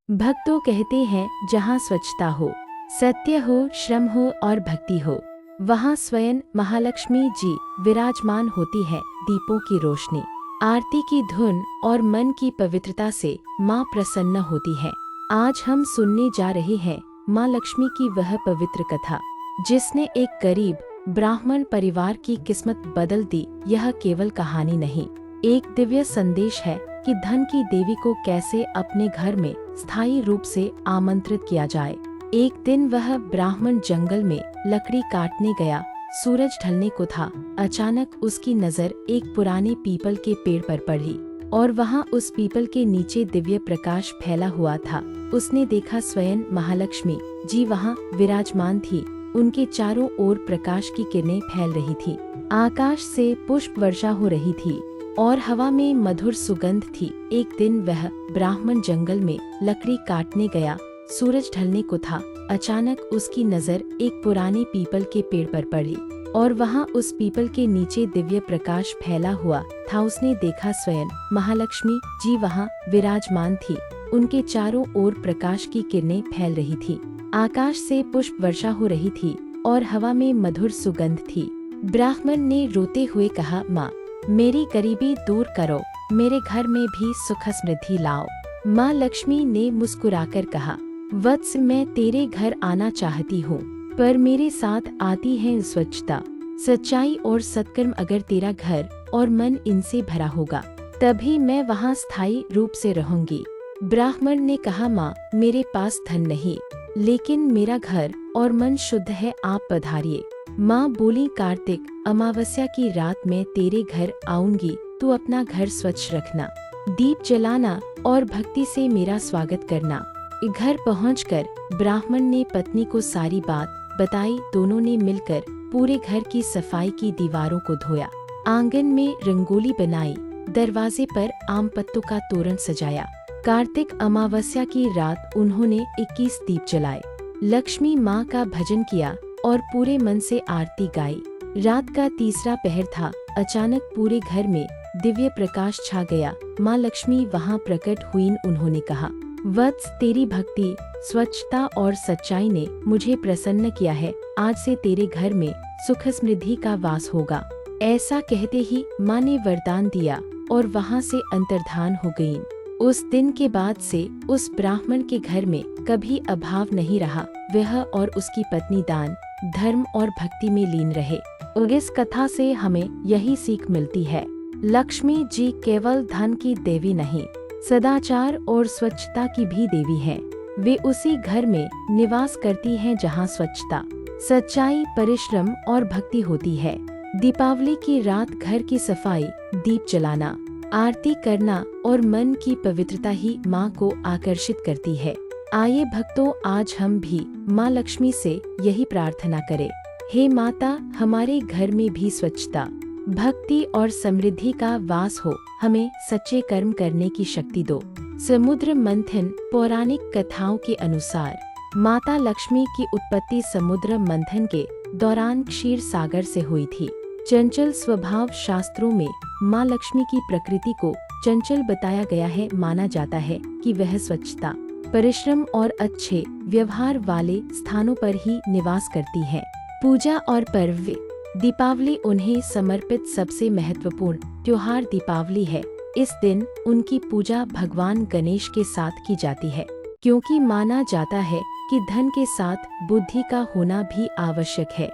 भक्तों कहते हैं जहाँ स्वच्छता हो, सत्य हो, श्रम हो और भक्ति हो, वहाँ स्वयं महालक्ष्मी जी विराजमान होती है। दीपों की रोशनी, आरती की धुन और मन की पवित्रता से माँ प्रसन्न होती है। आज हम सुनने जा रहे हैं माँ लक्ष्मी की वह पवित्र कथा जिसने एक गरीब ब्राह्मण परिवार की किस्मत बदल दी। यह केवल कहानी नहीं, एक दिव्य संदेश है कि धन की देवी को कैसे अपने घर में स्थायी रूप से आमंत्रित किया जाए। एक दिन वह ब्राह्मण जंगल में लकड़ी काटने गया। सूरज ढलने को था। अचानक उसकी नजर एक पुराने पीपल के पेड़ पर पड़ी और वहां उस पीपल के नीचे दिव्य प्रकाश फैला हुआ था। उसने देखा स्वयं महालक्ष्मी जी वहां विराजमान थी। उनके चारों ओर प्रकाश की किरणें फैल रही थी। आकाश से पुष्प वर्षा हो रही थी और हवा में मधुर सुगंध थी। एक दिन वह ब्राह्मण जंगल में लकड़ी काटने गया। सूरज ढलने को था। अचानक उसकी नजर एक पुराने पीपल के पेड़ पर पड़ी और वहां उस पीपल के नीचे दिव्य प्रकाश फैला हुआ था। उसने देखा स्वयं महालक्ष्मी जी वहां विराजमान थी। उनके चारों ओर प्रकाश की किरणें फैल रही थी। आकाश से पुष्प वर्षा हो रही थी और हवा में मधुर सुगंध थी। ब्राह्मण ने रोते हुए कहा, माँ, मेरी गरीबी दूर करो, मेरे घर में भी सुख समृद्धि लाओ। माँ लक्ष्मी ने मुस्कुराकर कहा, वत्स, मैं तेरे घर आना चाहती हूँ, पर मेरे साथ आती है स्वच्छता, सच्चाई और सत्कर्म। अगर तेरा घर और मन इनसे भरा होगा तभी मैं वहाँ स्थायी रूप से रहूंगी। ब्राह्मण ने कहा, माँ, मेरे पास धन नहीं, लेकिन मेरा घर और मन शुद्ध है, आप पधारिए। माँ बोली, कार्तिक अमावस्या की रात में तेरे घर आऊंगी, तू अपना घर स्वच्छ रखना, दीप जलाना और भक्ति से मेरा स्वागत करना। घर पहुंचकर ब्राह्मण ने पत्नी को सारी बात बताई। दोनों ने मिलकर पूरे घर की सफाई की, दीवारों को धोया, आंगन में रंगोली बनाई, दरवाजे पर आम पत्तों का तोरण सजाया। कार्तिक अमावस्या की रात उन्होंने 21 दीप जलाए, लक्ष्मी माँ का भजन किया और पूरे मन से आरती गाई। रात का तीसरा पहर था। अचानक पूरे घर में दिव्य प्रकाश छा गया। माँ लक्ष्मी वहाँ प्रकट हुई। उन्होंने कहा, वत्स, तेरी भक्ति, स्वच्छता और सच्चाई ने मुझे प्रसन्न किया है। आज से तेरे घर में सुख समृद्धि का वास होगा। ऐसा कहते ही माँ ने वरदान दिया और वहाँ से अंतर्धान हो गयीं। उस दिन के बाद से उस ब्राह्मण के घर में कभी अभाव नहीं रहा। वह और उसकी पत्नी दान, धर्म और भक्ति में लीन रहे। और इस कथा से हमें यही सीख मिलती है, लक्ष्मी जी केवल धन की देवी नहीं, सदाचार और स्वच्छता की भी देवी है। वे उसी घर में निवास करती हैं जहां स्वच्छता, सच्चाई, परिश्रम और भक्ति होती है। दीपावली की रात घर की सफाई, दीप जलाना, आरती करना और मन की पवित्रता ही माँ को आकर्षित करती है। आइए भक्तों, आज हम भी माँ लक्ष्मी से यही प्रार्थना करें, हे माता, हमारे घर में भी स्वच्छता, भक्ति और समृद्धि का वास हो। हमें सच्चे कर्म करने की शक्ति दो। समुद्र मंथन। पौराणिक कथाओं के अनुसार माता लक्ष्मी की उत्पत्ति समुद्र मंथन के दौरान क्षीर सागर से हुई थी। चंचल स्वभाव। शास्त्रों में माँ लक्ष्मी की प्रकृति को चंचल बताया गया है। माना जाता है कि वह स्वच्छता, परिश्रम और अच्छे व्यवहार वाले स्थानों पर ही निवास करती है। पूजा और पर्व। दीपावली उन्हें समर्पित सबसे महत्वपूर्ण त्योहार दीपावली है। इस दिन उनकी पूजा भगवान गणेश के साथ की जाती है, क्योंकि माना जाता है कि धन के साथ बुद्धि का होना भी आवश्यक है।